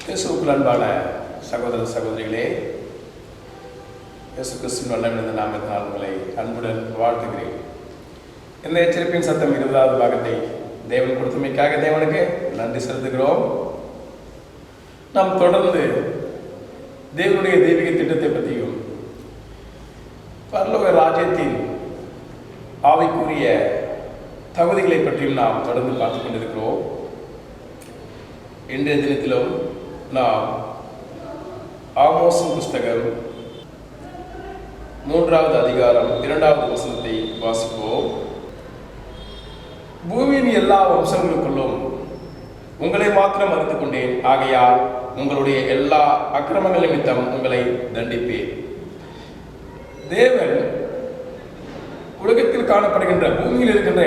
இயேசுவுக்குள் அன்பான சகோதர சகோதரிகளே, இயேசு கிறிஸ்துவின் வல்லமையான நாமத்தினால் உங்களை அன்புடன் வாழ்த்துகிறேன். இந்த எச்சரிப்பின் சத்தம் 20வது பாகத்தை தேவன் கொடுத்தமைக்காக தேவனுக்கு நன்றி செலுத்துகிறோம். நாம் தொடர்ந்து தேவனுடைய தெய்வீக திட்டத்தை பற்றியும் பரலோக ராஜ்யத்தின் ஆவிக்குரிய தகுதிகளை பற்றியும் நாம் தொடர்ந்து பார்த்து கொண்டிருக்கிறோம். இன்றைய தினத்திலும் நாம் ஆமோசின் புஸ்தகம் 3வது அதிகாரம் 2வது வசனத்தை வாசிப்போம். பூமியின் எல்லா வம்சங்களுக்குள்ளும் உங்களை மாத்திரம் அறிந்து கொண்டேன், ஆகையால் உங்களுடைய எல்லா அக்கிரமங்கள் நிமித்தம் உங்களை தண்டிப்பேன். தேவன் உலகத்தில் காணப்படுகின்ற பூமியில் இருக்கின்ற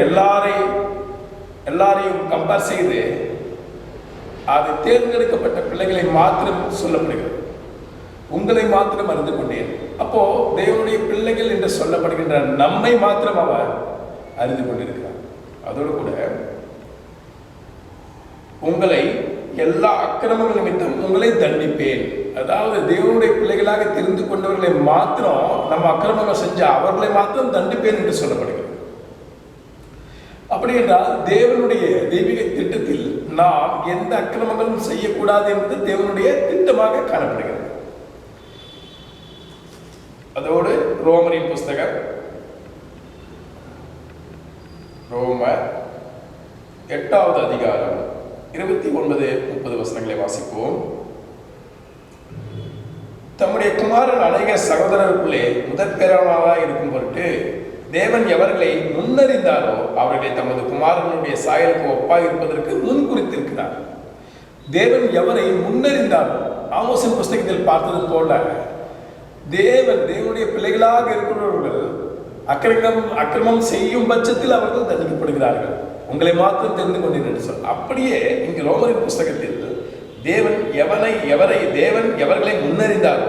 எல்லாரையும் கம்பேர் செய்து அது தேர்ந்தெடுக்கப்பட்ட பிள்ளைகளை மாத்திரம் சொல்லப்படுகிறது. உங்களை மாத்திரம் அறிந்து கொண்டேன். அப்போ தேவனுடைய பிள்ளைகள் என்று சொல்லப்படுகின்ற நம்மை மாத்திரம் அவர் அறிந்து கொண்டிருக்கிறார். அதோடு கூட உங்களை எல்லா அக்கிரமங்கள் நிமித்தம் உங்களை தண்டிப்பேன். அதாவது தேவனுடைய பிள்ளைகளாக தெரிந்து கொண்டவர்களை மாத்திரம் நம்ம அக்கிரமங்கள் செஞ்ச அவர்களை மாத்திரம் தண்டிப்பேன் என்று சொல்லப்படுகிறது. அப்படி என்றால் தேவனுடைய தெய்வீக திட்டத்தில் நாம் எந்த அக்கிரமங்களும் செய்யக்கூடாது என்பது தேவனுடைய திட்டமாக காணப்படுகிறது. அதோடு ரோமரின் புஸ்தகம் ரோமர் 8வது அதிகாரம் 29-30 வசனங்களை வாசிப்போம். தம்முடைய குமாரன் அநேக சகோதரருக்குள்ளே முதற் பேரானவராக இருக்கும் பொருட்டு தேவன் எவர்களை முன்னறிந்தாரோ அவர்களை தமது குமாரனுடைய சாயலுக்கு ஒப்பாய் இருப்பதற்கு முன் குறித்திருக்கிறார். தேவன் எவரை முன்னறிந்தாரோ, ஆமோசின் புஸ்தகத்தில் பார்த்தது போல தேவனுடைய பிள்ளைகளாக இருக்கிறவர்கள் அக்கிரமம் செய்யும் பட்சத்தில் அவர்கள் தண்டிக்கப்படுகிறார்கள். உங்களை மாத்திரம் தெரிந்து கொண்டேன் என்று சொல். அப்படியே இங்கு ரோமரின் புஸ்தகத்தில் தேவன் எவர்களை முன்னறிந்தாரோ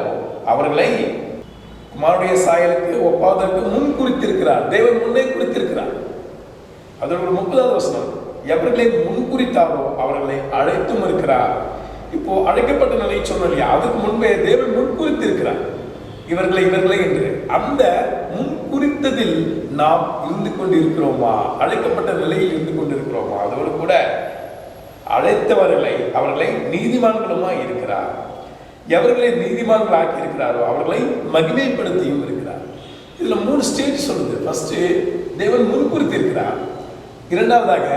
அவர்களை குமாரனுடைய சாயலுக்கு ஒப்பாவதற்கு முன் குறித்திருக்கிறார். தேவன் முன்னே குறித்திருக்கிறார். அதோட 30வது வசனம், எவர்களை முன் குறித்தாரோ அவர்களை அழைத்தும் இருக்கிறார். இப்போ அழைக்கப்பட்ட நிலை சொன்ன அதுக்கு முன்பே தேவன் முன் குறித்திருக்கிறார். இவர்களை என்று அந்த முன் குறித்ததில் நாம் இருந்து கொண்டிருக்கிறோமா? அழைக்கப்பட்ட நிலையில் இருந்து கொண்டிருக்கிறோமா? அதோடு கூட அவர்களை நீதிமான்களுமா இருக்கிறார். எவர்களை நீதிமான்கள் ஆக்கி இருக்கிறாரோ அவர்களை மகிமைப்படுத்தியும் இருக்கிறார். இதுல 3 ஸ்டேஜ் சொல்லுது. ஃபர்ஸ்ட் தேவன் முன்குறித்து இருக்கிறார். இரண்டாவதாக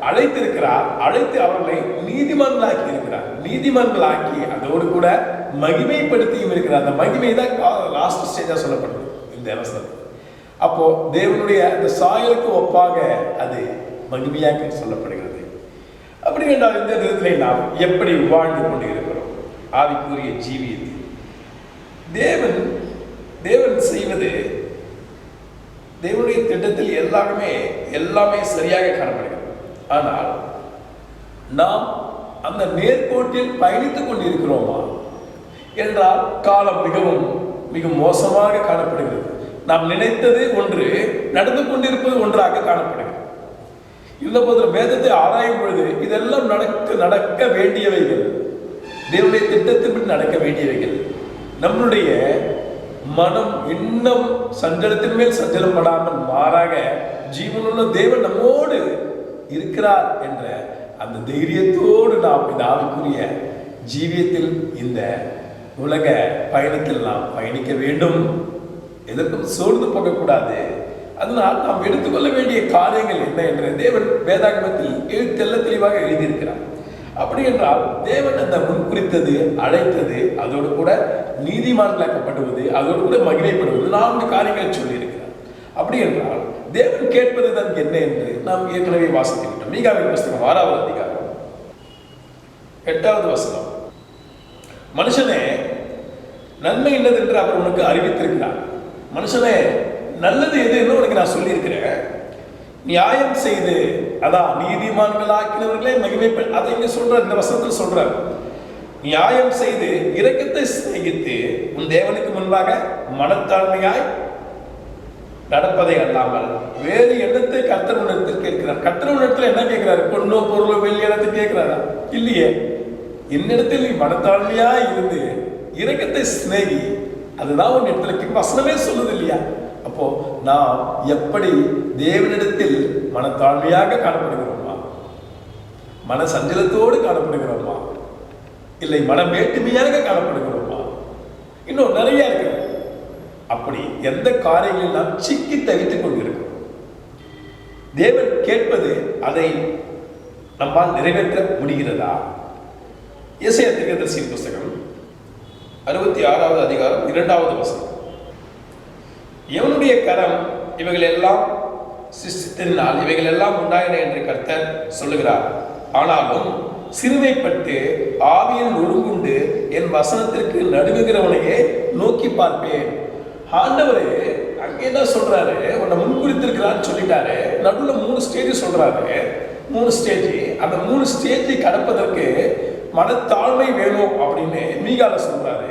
அழைத்திருக்கிறார். அழைத்து அவர்களை நீதிமான்களாக்கி இருக்கிறார். நீதிமான்களாக்கி அதோடு கூட மகிமைப்படுத்தியும் இருக்கிறார். அந்த மகிமை தான் லாஸ்ட் ஸ்டேஜா சொல்லப்படுது இந்த வசனத்தில். அப்போ தேவனுடைய அந்த சாயலுக்கு ஒப்பாக அது மகிமையாக சொல்லப்படுகிறது. அப்படி என்றால் இந்த நேரத்தில் நாம் எப்படி வாழ்ந்து கொண்டு இருக்கிறோம்? ஆவிக்குரிய ஜீவியத்தில் தேவன் செய்வது தேவனுடைய திட்டத்தில் எல்லாமே சரியாக காணப்படுகிறது. ஆனால் நாம் அந்த நேர்கோட்டில் பயணித்துக் கொண்டிருக்கிறோமா என்றால் காலம் மிக மோசமாக காணப்படுகிறது. நாம் நினைத்தது ஒன்று, நடந்து கொண்டிருப்பது ஒன்றாக காணப்படுகிறது. இந்த போது வேதத்தை ஆராயும் பொழுது இதெல்லாம் நடக்க வேண்டியவைகள், தேவனுடைய திட்டத்தின்படி நடக்க வேண்டியவைகள். நம்மளுடைய மனம் இன்னும் சஞ்சலத்தின் மேல் சஞ்சலம் படாமல் மாறாக ஜீவனுள்ள தேவன் நம்மோடு இருக்கிறார் என்ற அந்த தைரியத்தோடு நாம் இந்த ஆவிக்குரிய ஜீவியத்தில் இந்த உலக பயணத்தில் நாம் பயணிக்க வேண்டும். எதற்கும் சோர்ந்து போகக்கூடாது. அதனால் நாம் எடுத்துக்கொள்ள வேண்டிய காரியங்கள் என்ன என்று தேவன் வேதாகமத்தில் தெளிவாக எழுதியிருக்கிறார். அப்படி என்றால் தேவன் அந்த முன்குறித்தது, அழைத்தது, அதோடு கூட நீதிமான்களாக்கப்படுவது, அதோடு கூட மகிமைப்படுவது 4 காரியங்களை சொல்லியிருக்கிறார். அப்படி என்றால் தேவன் கேட்பது தான் என்ன என்று நாம் ஏற்கனவே வாசித்துவிட்டோம். மீகாவின் புஸ்தகம் 6வது அதிகாரம் 8வது வசனம், மனுஷனே நன்மை என்னது என்று அவர் உனக்கு அறிவித்திருக்கிறார். மனுஷனே நல்லது எதுன்னு உனக்கு நான் சொல்லியிருக்கிறேன். நியாயம் செய்து, அதான் நீதிமான்களாக்கினவர்களே மகிமைப்பட, அதை இங்க சொல்ற இந்த வசனத்தில் சொல்றார். நியாயம் செய்து இரக்கத்தை சிநேகித்து உன் தேவனுக்கு முன்பாக மனத்தாழ்மையாய் நடப்பதை அல்லாமல் வேறு எண்ணத்தை கர்த்தர் உன்னிடத்தில் கேட்கிறார். கர்த்தர் உன்னிடத்தில் என்ன கேட்கிறார்? பொண்ணோ பொருளோ வெள்ளி இடத்தை கேட்கிறாரா? இல்லையே. என்னிடத்தில் நீ மனத்தாழ்மையா இருந்து இரக்கத்தை சிநேகி. அதுதான் உன் இடத்துல வசனமே சொல்லுது இல்லையா? அப்போ நாம் எப்படி தேவனிடத்தில் மனத்தாழ்மையாக காணப்படுகிறோமா, மன சஞ்சலத்தோடு காணப்படுகிறோமா, இல்லை மன மேட்டுமையாக காணப்படுகிறோமா? இன்னும் நிறைய இருக்கு. அப்படி எந்த காரியங்களில் நாம் சிக்கி தவித்துக் கொண்டிருக்கிறோம்? தேவன் கேட்பது அதை நம்மால் நிறைவேற்ற முடிகிறதா? எசேயா தீர்க்கதரிசியின் புஸ்தகம் 66வது அதிகாரம் 2வது வசனம். எவனுடைய கரம் இவைகள் எல்லாம் சிருஷ்டித்ததினால் இவைகள் எல்லாம் உண்டாயின என்று கர்த்தர் சொல்லுகிறார். ஆனாலும் சிறுமைப்பட்டு ஆவியில் ஒழுங்குண்டு என் வசனத்திற்கு நடுங்குகிறவனையே நோக்கி பார்ப்பேன். ஆண்டவரே அங்கே என்ன சொல்றாரு? உன்னை முன்குறித்திருக்கிறான்னு சொல்லிட்டாரு. நடுவில் 3 ஸ்டேஜ் சொல்றாரு. 3 ஸ்டேஜ். அந்த 3 ஸ்டேஜை கடப்பதற்கு மனத்தாழ்மை வேணும் அப்படின்னு மீகால சொல்றாரு.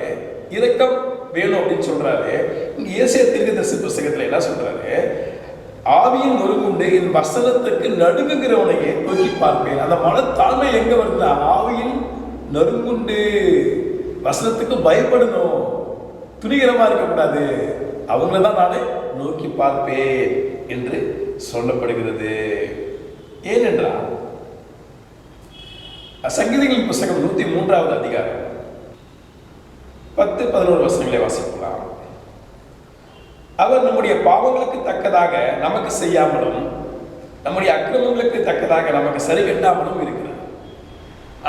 இரக்கம் வேணும் அப்படின்னு சொல்றாரு. இங்க ஏசாயா தீர்க்கதரிசி புஸ்தகத்துல என்ன சொல்றாரு? ஆவியின் ஒருங்குண்டு என் வசனத்துக்கு நடுங்குகிறவனையே நோக்கி பார்ப்பேன். அந்த மனத்தாழ்மை எங்க வருதுன்னா, ஆவியின் நறுங்குண்டு வசனத்துக்கு பயப்படணும், துணிகரமா இருக்கக்கூடாது, அவங்களதான் நானே நோக்கி பார்ப்பேன் என்று சொல்லப்படுகிறது. ஏனென்றால் சங்கீதங்களின் புஸ்தகம் 103வது அதிகாரம் 10-11 வசனங்களை வாசிக்கலாம். அவர் நம்முடைய பாவங்களுக்கு தக்கதாக நமக்கு செய்யாமலும் நம்முடைய அக்கிரமங்களுக்கு தக்கதாக நமக்கு சரி கட்டாமலும் இருக்கிறார்.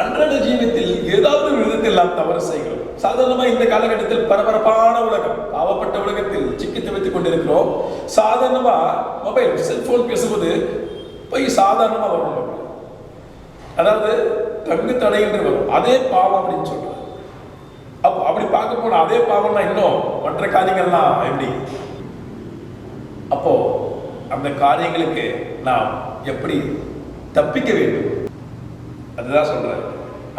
அன்றாட ஜீவியத்தில் ஏதாவது ஒரு விதத்தில் நாம் தவறு செய்கிறோம். சாதாரணமா இந்த காலகட்டத்தில் பரபரப்பான உலகம், பாவப்பட்ட உலகத்தில் சிக்கி தவித்துக் கொண்டிருக்கிறோம். சாதாரணமா மொபைல் செல்போன் பேசும்போது போய் சாதாரணமா வரும். அதாவது தங்கு தடை என்று வரும். அதே பாவம் அப்படின்னு சொல்றாரு. அப்போ அப்படி பார்க்க போனா அதே பாவம்னா இன்னும் மற்ற காரியங்கள்லாம் எப்படி? அப்போ அந்த காரியங்களுக்கு நாம் எப்படி தப்பிக்க வேண்டும்? அதுதான் சொல்றாரு.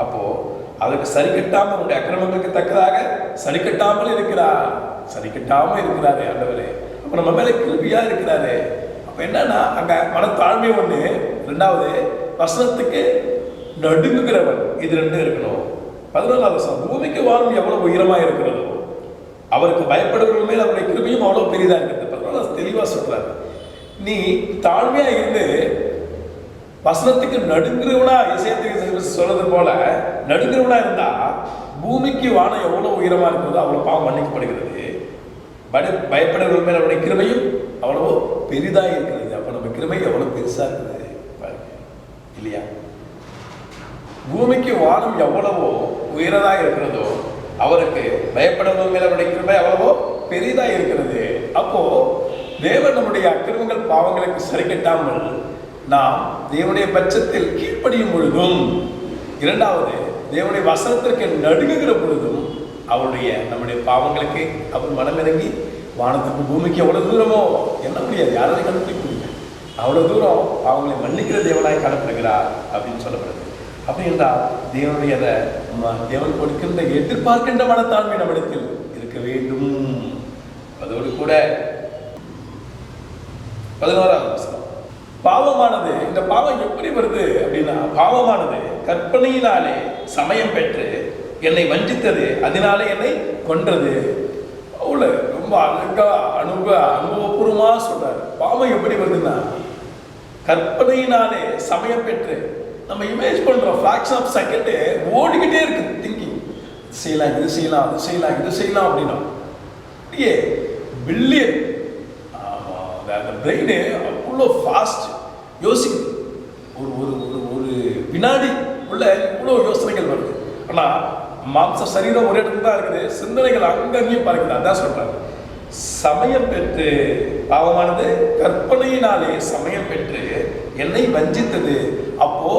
அப்போ அதுக்கு சரி கட்டாமல், உங்களுடைய அக்கிரமங்களுக்கு தக்கதாக சரி கட்டாமல் இருக்கிறார். சரி கட்டாமல் இருக்கிறாரு ஆண்டவரே. அப்போ நம்ம மேல கிருபையா இருக்கிறாரு. அப்ப என்னன்னா, அங்க மனத்தாழ்மை ஒண்ணு, 2வது வசனத்துக்கு நடுங்குகிறவன், இது 2 இருக்கணும். 14வது வசனம், பூமிக்கு வானம் எவ்வளவு உயரமா இருக்கிறதோ அவருக்கு பயப்படுவர்கள் மேல் அவருடைய கிருபையும் அவ்வளவு பெரிதா இருக்கிறது. 14வது தெளிவா சொல்றாரு. நீ தாழ்மையா இருந்து வசனத்துக்கு நடுங்குறவனா, இசையத்துக்கு சொல்றது போல நடுங்குறவனா இருந்தா பூமிக்கு வானம் எவ்வளவு உயரமா இருக்கிறதோ அவ்வளவு பாவம் மன்னிக்கப்படுகிறது. பயப்படுவர்கள் மேல் அவருடைய கிருபையும் அவ்வளவோ பெரிதா இருக்கிறது. அப்ப நம்ம கிருபை எவ்வளவு பெருசா இருக்குது இல்லையா? பூமிக்கு வானம் எவ்வளவோ உயரதா இருக்கிறதோ அவருக்கு பயப்படுவதன் மேல் அவருடைய கிருபை அவ்வளவோ பெரிதா இருக்கிறது. அப்போ தேவன் நம்முடைய அக்கிரமங்கள் பாவங்களுக்கு சரி கட்டாமல் நாம் தேவனுடைய பட்சத்தில் கீழ்ப்படியும் பொழுதும், 2வது தேவனுடைய வசனத்திற்கு நடுங்குகிற பொழுதும் அவருடைய நம்முடைய பாவங்களுக்கு அவர் மனமிறங்கி வானத்துக்கு பூமிக்கு எவ்வளவு தூரமோ என்ன முடியாது, யாராலையும் கண்டுபிடிக்க முடியாது, அவ்வளவு தூரம் அவங்களை மன்னிக்கிற தேவனாய் காணப்படுகிறார் அப்படின்னு சொல்லப்படுது. அப்படி என்றால் தேவனுடைய தேவன் கொடுக்கின்ற எதிர்பார்க்கின்ற மனத்தாண்மை நம்மிடத்தில் இருக்க வேண்டும். அதோடு கூட 11வது வசனம், பாவமானது, இந்த பாவம் எப்படி வருது அப்படின்னா, பாவமானது கற்பனையினாலே சமயம் பெற்று என்னை வஞ்சித்தது, அதனாலே என்னை கொன்றது. அவ்வளோ ரொம்ப அழகா அனுபவபூர்வமா சொல்றாரு. பாவம் எப்படி வருதுன்னா, கற்பனையினாலே சமயம் பெற்று, நம்ம இமேஜ் பண்றோம், ஃபிராக்ஷன் ஆஃப் செகண்ட் ஓடிக்கிட்டே இருக்கு திங்கிங், செய்யலாம், இது செய்யலாம், அது செய்யலாம், இது செய்யலாம் அப்படின்னா அப்படியே பில்லியன். அந்த பிரெயினு அவ்வளோ ஃபாஸ்ட் யோசிக்குது. ஒரு ஒரு ஒரு ஒரு வினாடி உள்ள இவ்வளோ யோசனைகள் வருது. ஆனால் மாம்ச சரீரம் ஒரு இடத்துல தான் இருக்குது, சிந்தனைகள் அங்கங்கேயும் பறக்குது. அதான் சொல்றாங்க, சமயம் பெற்று, பாவமானது கற்பனையினாலே சமயம் பெற்று என்னை வஞ்சித்தது. அப்போ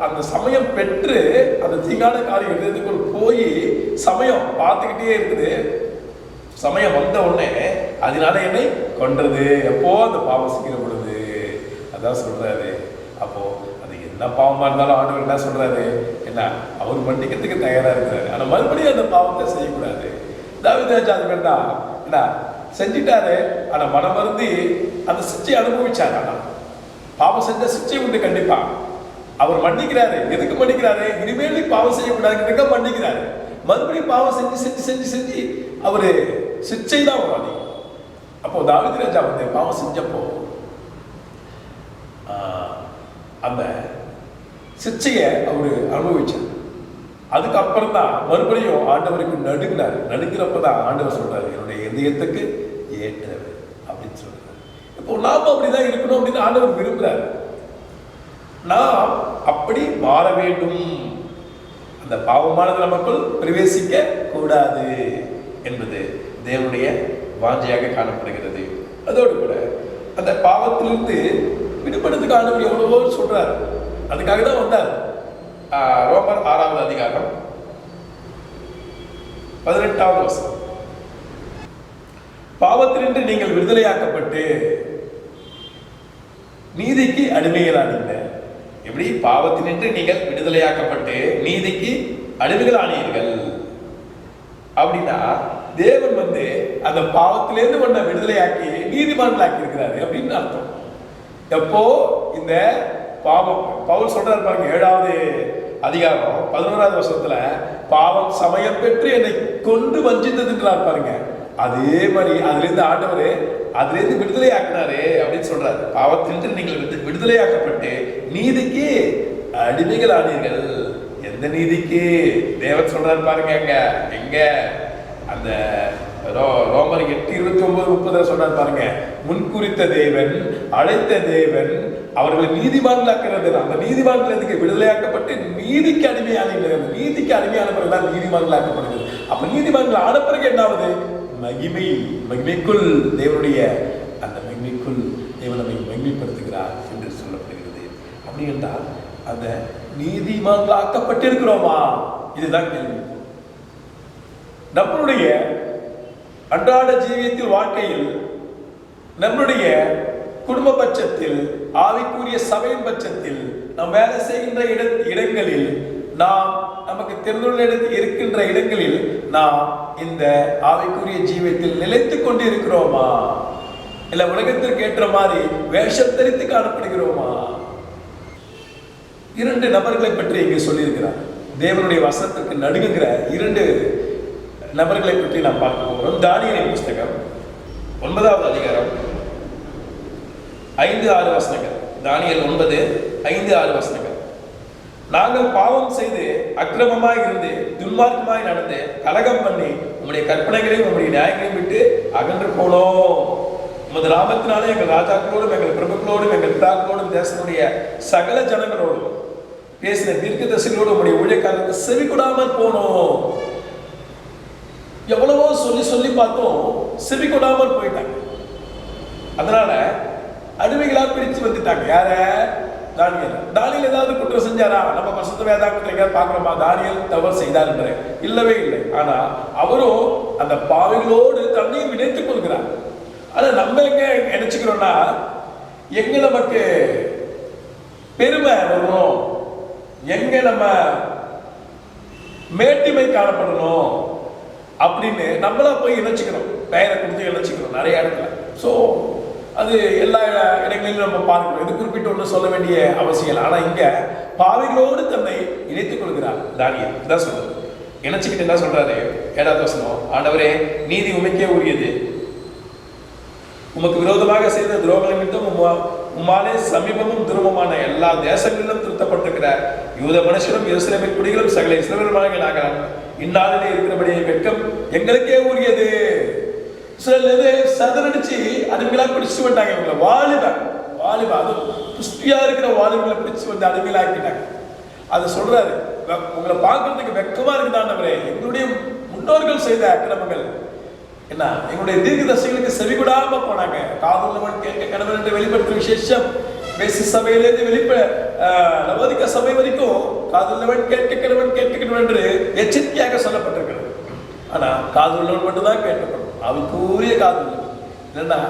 அந்த சமயம் பெற்று அந்த தீங்கான காரியம் இதுக்குள் போய் சமயம் பார்த்துக்கிட்டே இருக்குது. சமயம் வந்த உடனே அதனால என்னை கொன்றது. எப்போ அந்த பாவம் செய்கிற பொழுது. அதான் சொல்றாரு. அப்போ அது என்ன பாவமா இருந்தாலும் ஆண்டவர் என்ன சொல்றாரு, என்ன அவர் மன்னிக்கிறதுக்கு தயாரா இருக்கிறாரு. ஆனா மறுபடியும் அந்த பாவத்தை செய்யக்கூடாது. தாவீது அது வேண்டாம், என்ன செஞ்சிட்டாரு, ஆனா மனம் வருந்தி அந்த சிச்சை அனுபவிச்சாரு. ஆனா பாவம் செஞ்ச சிச்சை உண்டு கண்டிப்பா. அவர் மன்னிக்கிறாரு. எதுக்கு மன்னிக்கிறாரு? இனிமேல் பாவம் செய்யக்கூடாதுன்னு மன்னிக்கிறாரு. மறுபடியும் பாவம் செஞ்சு செஞ்சு செஞ்சு செஞ்சு அவரு சிக்ஷை தான் வராது. அப்போ தாவீது ராஜா வந்து பாவம் செஞ்சப்போ அந்த சிக்ஷையை அவரு அனுபவிச்சார். அதுக்கப்புறம் தான் மறுபடியும் ஆண்டவருக்கு நடுங்கினார். நடுங்கிறப்பதான் ஆண்டவர் சொல்றாரு, என்னுடைய இதயத்துக்கு ஏற்றவர் அப்படின்னு சொல்றாரு. இப்போ நாம அப்படிதான் இருக்கணும் அப்படின்னு ஆண்டவர் விரும்புறாரு. நாம் அப்படி மாற வேண்டும். அந்த பாவமானது நமக்குள் பிரவேசிக்க கூடாது என்பது தேவனுடைய வாஞ்சையாக காணப்படுகிறது. அதோடு கூட அந்த பாவத்திலிருந்து விடுபடுறதுக்கு ஆண்டவர் எவ்வளவோ சொல்றாரு. அதுக்காக தான் வந்தார். ரோமர் 6வது அதிகாரம் 18வது வசனம். பாவத்தினின்று நீங்கள் விடுதலையாக்கப்பட்டு நீதிக்கு அடிமைகளானீங்க. எப்படி? பாவத்தினின்று நீங்கள் விடுதலையாக்கப்பட்டு நீதிக்கு அடிமைகளானீர்கள் அப்படின்னா தேவன் வந்து அந்த பாவத்திலேருந்து ஒன்ன விடுதலையாக்கி நீதிமான்களாக்கி இருக்கிறாரு அப்படின்னு அர்த்தம். எப்போ இந்த பாவம் பவுல் சொல்றாரு பாருங்க, 7வது அதிகாரம் 11வது வசனத்துல, பாவம் சமயம் பெற்று என்னை கொண்டு வஞ்சித்ததுன்றார் பாருங்க. அதே மாதிரி அதிலிருந்து ஆண்டவர் அதிலிருந்து விடுதலை ஆக்கினாரு அப்படின்னு சொல்றாரு. பாவத்திலிருந்து நீங்கள் விடுதலையாக்கப்பட்டு நீதிக்கு அடிமைகள் ஆனீர்கள். எந்த நீதிக்கு? தேவன் சொல்றாரு பாருங்க. எங்க அந்த ரோமர் 8:29-30 சொல்றாரு பாருங்க. முன்குறித்த தேவன், அழைத்த தேவன் அவர்களை நீதிமான்களாக்கிறது. அந்த நீதிமான்களுக்கு விடுதலையாக்கப்பட்டு நீதிக்கு அடிமையானீர்கள். நீதிக்கு அடிமையான பிறகுதான் நீதிமான்களாக்கப்படுகிறது. அப்ப நீதிமான்கள் ஆன பிறகு என்ன ஆகுது? மகிமைக்குள் தேவனுடைய அந்த மகிமைக்குள் தேவன் நம்மை மகிமைப்படுத்துகிறார் என்று சொல்லப்படுகிறது. அப்படி என்றால் அந்த நீதிமான்களாக்கப்பட்டிருக்கிறோமா? இதுதான் கேள்வி. நம்மளுடைய அன்றாட ஜீவியத்தில் வாழ்க்கையில் நம்மளுடைய குடும்ப பட்சத்தில் ஆவிக்குரிய சபையின் பட்சத்தில் நாம் வேலை செய்கின்ற இடங்களில் நாம் நமக்கு தெரிந்துள்ள இடத்தில் இருக்கின்ற இடங்களில் நாம் இந்த ஆவிக்குரிய ஜீவியத்தில் நிலைத்துக் கொண்டு இருக்கிறோமா? இல்ல உலகத்திற்கு ஏற்ற மாதிரி வேஷம் தரித்து காணப்படுகிறோமா? 2 நபர்களை பற்றி இங்கே சொல்லியிருக்கிறார். தேவனுடைய வசனத்திற்கு நடுங்குகிற 2 நபர்களை பற்றி நாம் பார்க்க போகிறோம். தானியேலின் புஸ்தகம் 9வது அதிகாரம் 5-6 வசனங்கள். தானியேல் 9:5-6 வசனங்கள். நாங்கள் பாவம் செய்து அக்கிரமமாய் இருந்து துன்மார்க்கமாய் நடந்து கலகம் பண்ணி உங்களுடைய கற்பனைகளையும் உங்களுடைய நியாயங்களையும் விட்டு அகன்று போனோம். உமது நாமத்தினாலே எங்கள் ராஜாக்களோடும் எங்கள் பிரபுக்களோடும் எங்கள் பிதாக்களோடும் தேசனுடைய சகல ஜனங்களோடும் பேசின தீர்க்கதரிசிகளோடு உங்களுடைய ஊழியக்காரருக்கு செவி கொடாமல் போனோம். எவ்வளவோ சொல்லி சொல்லி பார்த்தோம், செவி கொடாமல் போயிட்டாங்க. அதனால அடிமைகளாக பிரித்து வந்துட்டாங்க. யார? தானியேல். தானியேல் ஏதாவது குற்றம் செஞ்சாரா? நம்ம பரிசுத்த வேதாகமத்துல பார்க்கிறோமா தானியேல் தவறு செய்தார் என்று? இல்லவே இல்லை. ஆனா அவரும் அந்த பாவிகளோடு தன்னையும் இணைத்துக் கொள்கிறார். ஆனா நம்ம எங்க நினைச்சுக்கிறோம்னா, எங்க நமக்கு பெருமை வரணும், எங்க நம்ம மேட்டிமை காணப்படணும் அப்படின்னு நம்மளா போய் இணைச்சிக்கிறோம், பெயரை கொடுத்து இணைச்சிக்கிறோம் நிறைய இடத்துல. ஸோ அது எல்லா இடங்களிலும் நம்ம பார்க்கிறோம். இது குறிப்பிட்டு ஒன்று சொல்ல வேண்டிய அவசியம். ஆனா இங்க பாவிகளோடு தன்னை இணைத்துக் கொள்கிறார் தானியேல். இதான் சொல்றது. இணைச்சுக்கிட்டு என்ன சொல்றாரு? 7வது வசனம், ஆண்டவரே நீதி உமைக்கே உரியது, உமக்கு விரோதமாக செய்த துரோக நிமித்தம் உம்மாலே சமீபமும் துருவமான எல்லா தேசங்களிலும் திருத்தப்பட்டிருக்கிற யூத மனுஷரும் எருசலேமின் குடிகளும் சகல இஸ்ரவேலருமாக நாங்கள் இந்நாளிலே இருக்கிறபடியே வெட்கம் எங்களுக்கே உரியது. சதனடிச்சு அடிமைகளா பிடிச்சு வந்தாங்க. இவங்களை வாலிபா அதுவும் புஷ்டியா இருக்கிற வாலிபங்களை பிடிச்சு வந்து அடிமைகளாக்கிட்டாங்க. அது சொல்றாரு, உங்களை பார்க்கறதுக்கு வெக்கமா இருக்குதாண்டவரே, எங்களுடைய முன்னோர்கள் செய்த அக்கிரமங்கள் என்ன, எங்களுடைய தீர்க்கதரிசிகளுக்கு செவிகொடாம போனாங்க. காதுள்ளவன் கேட்க கடவுள் என்று வெளிப்படுத்தும் விசேஷம் பேசி சபையிலிருந்து லவோதிக்கா சபை வரைக்கும் காதுள்ளவன் கேட்க கடவுள் என்று எச்சரிக்கையாக சொல்லப்பட்டிருக்கிறது. ஆனா காதுள்ளவன் மட்டும்தான் கேட்கப்படும். அவருக்குரிய காதுள்ளவன் இல்லைன்னா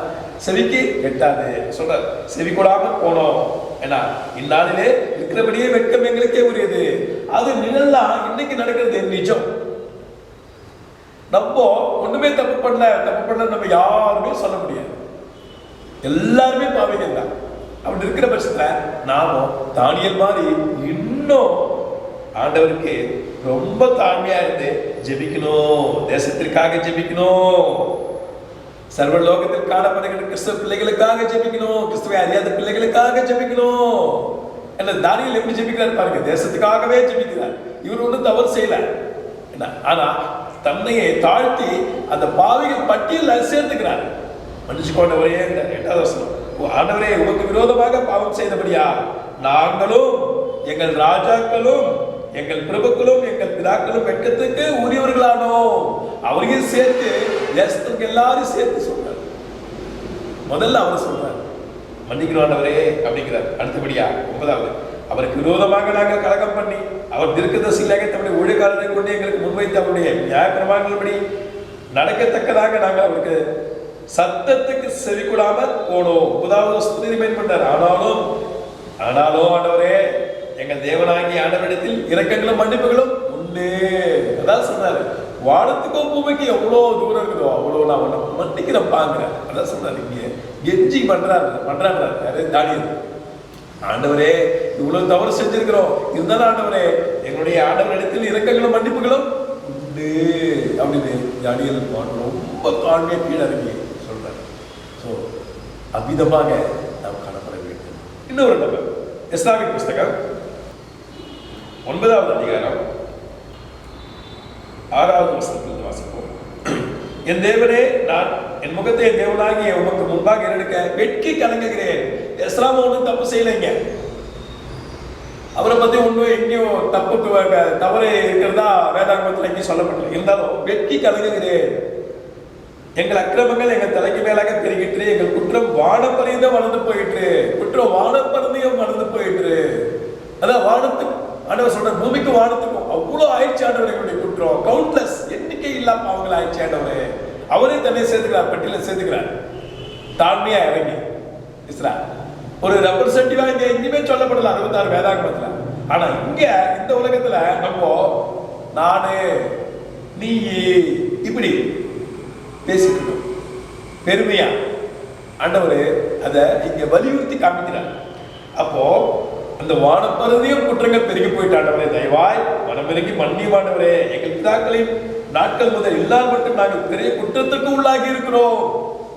செவிக்கு எட்டாது சொல்ற. செவி கொடாம போனோம். ஏன்னா இந்நாளிலே இருக்கிறபடியே வெட்கம் எங்களுக்கே உரியது. அது நிழல்லாம் இன்னைக்கு நடக்கிறது நிஜம். நம்ம ஒண்ணுமே தப்பு பண்ணல நம்ம யாருமே சொல்ல முடியாது. எல்லாருமே பாவிகள் தான். அப்படி இருக்கிற பட்சத்துல நாமும் தானியேல் மாதிரி இன்னும் ஆண்டவருக்கு ரொம்ப தாழ்மையா இருந்து ஜெபிக்கணும். தேசத்திற்காக ஜெபிக்கணும். சர்வ லோகத்தில் காணப்படுகிற கிறிஸ்தவ பிள்ளைகளுக்காக ஜெபிக்கணும். கிறிஸ்துவை அறியாத பிள்ளைகளுக்காக ஜெபிக்கணும். என்ன தானியேல் எப்படி ஜெபிக்கிறார் பாருங்க. தேசத்துக்காகவே ஜெபிக்கிறார். இவர் ஒன்றும் தவறு செய்யல. ஆனா தன்னையே தாழ்த்தி அந்த பாவிகள் பட்டியலில் சேர்த்துக்கிறார். மன்னிச்சுக்கொண்டவரே, 8வது வசனம், ஆண்டவரே உமக்கு விரோதமாக பாவம் செய்தபடியா நாங்களும் எங்கள் ராஜாக்களும் எங்கள் பிரபுக்களும் எங்கள் பிதாக்களும் வெட்கத்துக்கு உரியவர்களானோம். அவரையும் சேர்த்து தேசத்துக்கு எல்லாரும் சேர்த்து சொல்றார். முதல்ல அவர் சொல்றார், மன்னிக்கிறோம் ஆண்டவரே அப்படிங்கிறார். அடுத்தபடியா 9வது, அவருக்கு விரோதமாக நாங்கள் கலகம் பண்ணி அவர் தீர்க்கதரிசிகளாக தம்முடைய ஊழியக்காரரை கொண்டு எங்களுக்கு முன்வைத்து அவருடைய நியாயப்பிரமாணங்களின்படி நடக்கத்தக்கதாக நாங்கள் அவருக்கு சத்தத்துக்கு செவி கொடாமல் போனோம். 9வது வசனத்தை பயன்பட்டார். ஆனாலும் ஆண்டவரே எங்கள் தேவனாகிய ஆண்டவரிடத்தில் இரக்கங்களும் மன்னிப்புகளும் உண்டு. அதான் சொன்னாரு, வானத்துக்கும் பூமிக்கு எவ்வளவு தூரம் இருக்குதோ அவ்வளவு நான் உன்னை மன்னிக்கிறப்பாங்க. அதான் சொன்னாரு. இங்க கெஞ்சி பண்றாரு யாரு? தானியேல். ஆண்டவரே இவ்வளவு தவறு செஞ்சிருக்கிறோம், இருந்தாலும் ஆண்டவரே எங்களுடைய ஆண்டவரிடத்தில் இரக்கங்களும் மன்னிப்புகளும் உண்டு அப்படின்னு தானியேல் ரொம்ப தாழ்மையா கீழே இறங்கி சொல்றாரு. ஸோ அவ்விதமாக நாம் காணப்பட வேண்டும். இன்னொரு நபர், எஸ்ராவின் புஸ்தகம் 9வது அதிகாரம் 6வது வசனத்தில் வாசிப்போம். என் தேவனே, நான் என் முகத்தை என் தேவனாகிய உமக்கு முன்பாக எடுக்க வெட்கி கலங்குகிறேன். எஸ்ராம் ஒன்றும் தப்பு செய்யலைங்க. அவரை பத்தி ஒன்றும் எங்கேயும் தவறு இருக்கிறதா வேதாங்கத்தில் எங்கேயும் சொல்லப்படல. இருந்தாலும் வெட்கி கலங்குகிறேன். எங்கள் அக்கிரமங்கள் எங்கள் தலைக்கு மேலாக பெருகிட்டு, எங்கள் குற்றம் வானப்பரிதம் வளர்ந்து போயிட்டு. குற்றம் வானப்பரிதம் வளர்ந்து போயிட்டு. அதான் வானத்துக்கு ஆண்டவர் சொல்ற, பூமிக்கு வானத்துக்கும் அவ்வளவு ஆயிடுச்சு ஆண்டவர் எங்களுடைய குற்றம். கவுண்ட்லெஸ், எண்ணிக்கை இல்லாம அவங்களை ஆயிடுச்சு ஆண்டவரே. அவரே தன்னை சேர்த்துக்கிறார், பட்டியல சேர்த்துக்கிறார். தாழ்மையா இறங்கி இஸ்ரா ஒரு ரெப்ரசன்டேட்டிவா இங்க எங்கேயுமே சொல்லப்படல 66 வேதாகமத்துல. ஆனா இங்க இந்த உலகத்துல நம்ம நானு நீ இப்படி பேசிட்டு பெருமையா ஆண்டவர் அதை இங்க வலியுறுத்தி காமிக்கிறார். அப்போ அந்த வானப்பருதியும் குற்றங்கள் பெருகி போயிட்டாண்டவரே, தயவாய் மனமிறங்கி மன்னிவாண்டவரே, எங்கள் பிதாக்களின் நாட்கள் முதல் இல்லாமல் மட்டும் நாங்கள் பெரிய குற்றத்திற்கு உள்ளாகி இருக்கிறோம்.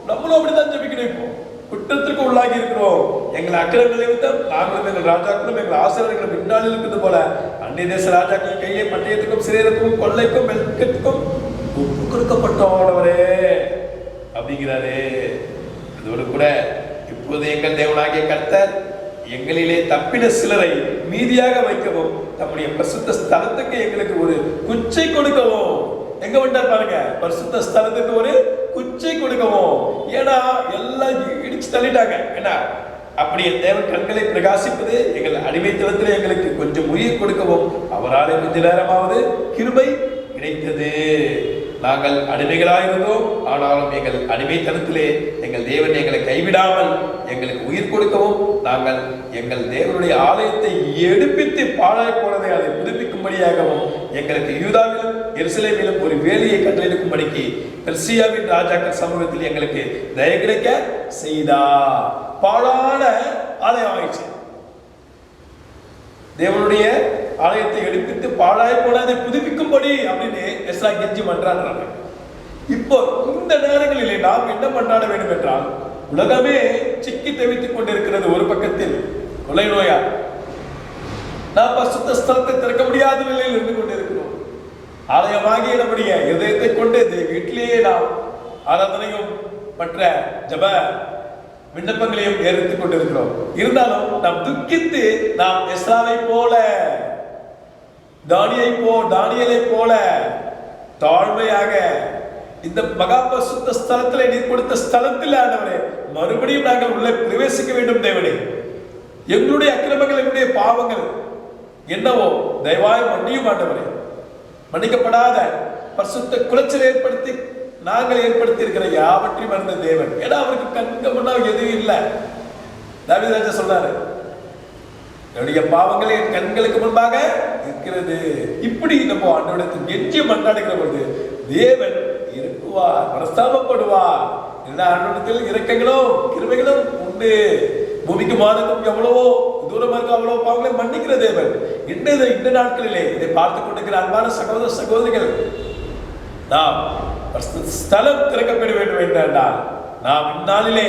நம்மளும் அப்படிதான் ஜெபிக்கணும். இப்போ குற்றத்திற்கு உள்ளாகி இருக்கிறோம். எங்கள் அக்கிரமங்களை வித்தம் நாங்களும் எங்கள் ராஜாக்களும் எங்கள் ஆசிரியர்களும் பின்னால் இருக்கிறது போல அந்நிய தேச ராஜாக்கள் கையை பட்டயத்துக்கும் சிறையத்துக்கும் கொள்ளைக்கும் வெட்கத்துக்கும் ஒப்பு கொடுக்கப்பட்டோடவரே அப்படிங்கிறாரு. அதோடு கூட இப்போது எங்கள் தேவனாகிய கர்த்தர் எங்களிலே தப்பின சிலரை மீதியாக வைக்கவும் தம்முடைய பரிசுத்த ஸ்தலத்துக்கு எங்களுக்கு ஒரு குச்சை கொடுக்கவும். எங்க வந்தார் பாருங்க, பரிசுத்த ஸ்தலத்துக்கு ஒரு குச்சை கொடுக்கவும். ஏன்னா எல்லாம் இடிச்சு தள்ளிட்டாங்க. ஏன்னா அப்படியே தேவன் கண்களை பிரகாசிப்பது எங்கள் அடிமைத்தனத்திலே எங்களுக்கு கொஞ்சம் உயிர் கொடுக்கவும் அவராலே கொஞ்ச நேரமாவது கிருபை கிடைத்தது. நாங்கள் அடிமைகளாயிருந்தோம், ஆனாலும் எங்கள் அடிமைத்தனத்திலே எங்கள் தேவன் எங்களை கைவிடாமல் எங்களுக்கு உயிர் கொடுக்கவும் நாங்கள் எங்கள் தேவனுடைய ஆலயத்தை எடுப்பித்து பாழாய் போனதை அதை புதுப்பிக்கும்படியாகவும் எங்களுக்கு யூதாவிலும் எருசலேமிலும் ஒரு வேலையை கட்டளையிடும்படிக்கு பெர்சியாவின் ராஜாக்கள் சமூகத்தில் எங்களுக்கு தயை கிடைக்க செய்தார். பாழான ஆலயம் ஆயிடுச்சு. தேவனுடைய ஆலயத்தை எடுப்பித்து பாழாய் போனதை புதுப்பிக்கும்படி அப்படின்னு எஸ்ரா கெஞ்சி மன்றாடுறாங்க. இப்போ இந்த நேரங்களிலே நாம் என்ன மன்றாட வேண்டும் என்றால், உலகமே சிக்கி தவித்துக் கொண்டிருக்கிறது. ஒரு பக்கத்தில் கொலை நோயா, நாம் பரிசுத்த ஸ்தலத்தை திறக்க முடியாத நிலையில் இருந்து கொண்டிருக்கிறோம். ஆலயமாகிய நம்முடைய இதயத்தை கொண்டு வீட்டிலேயே நாம் ஆராதனையும் மற்ற ஜப விண்ணப்பங்களையும் ஏறித்துக் கொண்டிருக்கிறோம். இருந்தாலும் நாம் துக்கித்து நாம் எஸ்ராவை போல தானியேலை போல தாழ்மையாக இந்த மகா பரிசுத்த ஸ்தலத்திலே நீர் கொடுத்த ஸ்தலத்தில் ஆண்டவரே மறுபடியும் நாங்கள் உள்ளே பிரவேசிக்க வேண்டும். தேவனே, எங்களுடைய அக்கிரமங்கள் எங்களுடைய பாவங்கள் என்னவோ தயவாய் மன்னியும் ஆண்டவரே. மன்னிக்கப்படாத பரிசுத்த குலைச்சல் ஏற்படுத்தி நாங்கள் ஏற்படுத்தி இருக்கிற யாவற்றையும் மறந்த தேவன். ஏன்னா அவருக்கு கண்ணுக்கு முன்னால் எதுவும் இல்லை. தாவீது ராஜா சொல்றாரு, என்னுடைய பாவங்கள் என் கண்களுக்கு முன்பாக இருக்கிறது. இப்படி நம்ம ஆண்டவரிடத்தில் கெஞ்சி மன்றாடுகிற பொழுது தேவன் இருக்குவார், மனஸ்தாபப்படுவார். ஆண்டவரிடத்தில் இரக்கங்களும் கிருபைகளும் உண்டு. பூமிக்கு மாறுக்கும் எவ்வளவோ தூரமா இருக்க அவ்வளவு பாவங்களை மன்னிக்கிற தேவன். இந்த நாட்களிலே இதை பார்த்துக் கொண்டிருக்கிற அன்பான சகோதர சகோதரிகள், நாம் ஸ்தலம் திறக்கப்பட வேண்டும் என்றால் நாம் இந்நாளிலே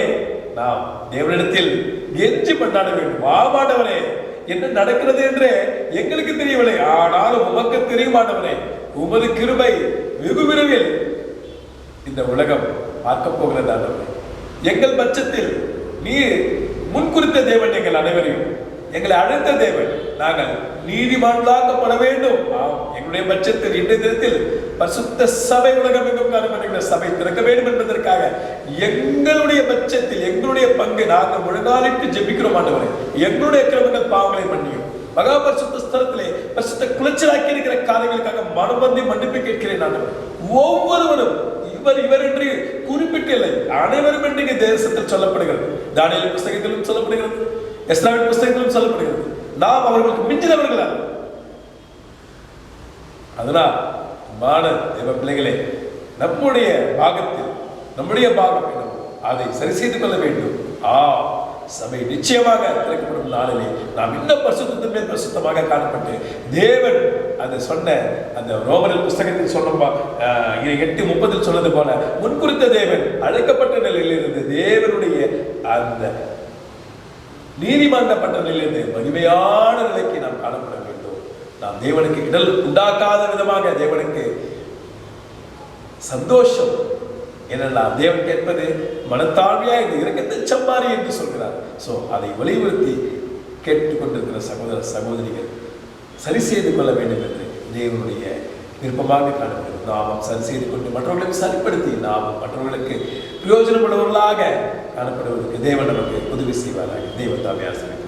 நாம் தேவனிடத்தில் கெஞ்சி கொண்டாட வேண்டும். ஆமாண்டவரே, என்ன நடக்கிறது என்று எங்களுக்கு தெரியவில்லை, ஆனாலும் உமக்கு தெரியுமாண்டவரே, உமது கிருபை வெகு விரைவில் இந்த உலகம் பார்க்க போகிறதாண்டவரே. எங்கள் பட்சத்தில் நீர் முன்குறித்த தேவன், எங்கள் அனைவரையும் எங்களை அழைத்த தேவன். நாங்கள் நீதிமான்களாக்கப்பட வேண்டும். எங்களுடைய பட்சத்தில் இன்றைய தினத்தில் பரிசுத்த சபை உலகம் எங்கும் காணப்படுகிற சபை திறக்க வேண்டும் என்பதற்காக எங்களுடைய பட்சத்தில் எங்களுடைய பங்கு நாங்கள் முழங்காலிட்டு ஜெபிக்கிறோம் ஆண்டவரே. எங்களுடைய கிரமங்கள் பாவங்களை மன்னியும். மகா பரிசுத்த ஸ்தலத்திலே பரிசுத்த குலைச்சலாக்கி இருக்கிற காரியங்களுக்காக மனமந்தி மன்னிப்பு கேட்கிறேன் ஆண்டவரே. ஒவ்வொருவரும் இவர் என்று குறிப்பிட்டு இல்லை, அனைவரும் என்று தேசத்தில் சொல்லப்படுகிறது. தானியேல் புஸ்தகத்திலும் சொல்லப்படுகிறது, எஸ்ராவின் புஸ்தகத்திலும் சொல்லப்படுகிறது. நாம் அவர்களுக்கு மிஞ்சினவர்கள். அதனால் தேவ பிள்ளைகளே, நம்முடைய பாகத்தில் நம்முடைய பாகம் என்னவோ அதை சரி செய்து கொள்ள வேண்டும். சபை நிச்சயமாக திறக்கப்படும் நாளிலே நாம் இன்னும் பரிசுத்தத்தின் மேல் பரிசுத்தமாக காணப்பட்டு தேவன் அதை சொன்ன அந்த ரோமரில் புஸ்தகத்தில் சொன்ன 8:30 சொன்னது போல முன்குறித்த தேவன் அழைக்கப்பட்ட நிலையில் இருந்து தேவனுடைய அந்த நீதிமன்றப்பட்ட நிலையிலிருந்து மகிமையான நிலைக்கு நாம் காணப்பட வேண்டும். நாம் தேவனுக்கு இடல் உண்டாக்காத விதமாக தேவனுக்கு சந்தோஷம் என்னெல்லாம் தேவன் கேட்பது மனத்தாழ்மையா இந்த இரக்கத்தை சம்பாரி என்று சொல்கிறார். அதை வலியுறுத்தி கேட்டுக்கொண்டிருக்கிற சகோதர சகோதரிகள் சரி செய்து கொள்ள வேண்டும் என்று தேவனுடைய விருப்பமாக காணப்படுகிறது. நாமும் சரி செய்து கொண்டு மற்றவர்களுக்கு சரிப்படுத்தி நாமும் மற்றவர்களுக்கு பிரயோஜனப்படுவர்களாக காணப்படுவதற்கு தேவன் நமக்கு உதவி செய்வாராக. தேவன் தாமே ஆசீர்வதிப்பாராக.